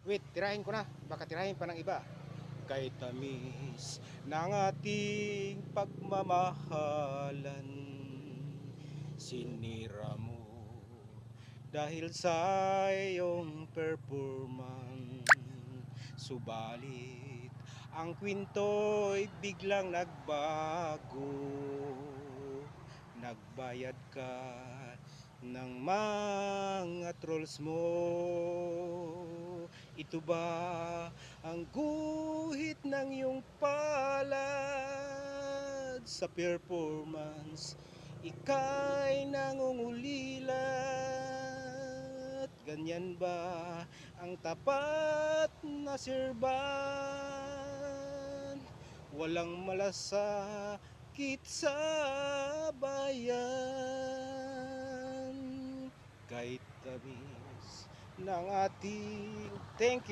Wait, tirahin ko na. Baka tirahin pa ng iba. Kay tamis ng ating pagmamahalan, sinira mo dahil sa iyong performance. Subalit ang kwinto'y biglang nagbago. Nagbayad ka ng mga trolls mo. Ito ba ang guhit ng iyong palad? Sa performance ika'y nangungulilat. Ganyan ba ang tapat na serban? Walang malasakit sa bayan. Kahit tamis ng ating thank you.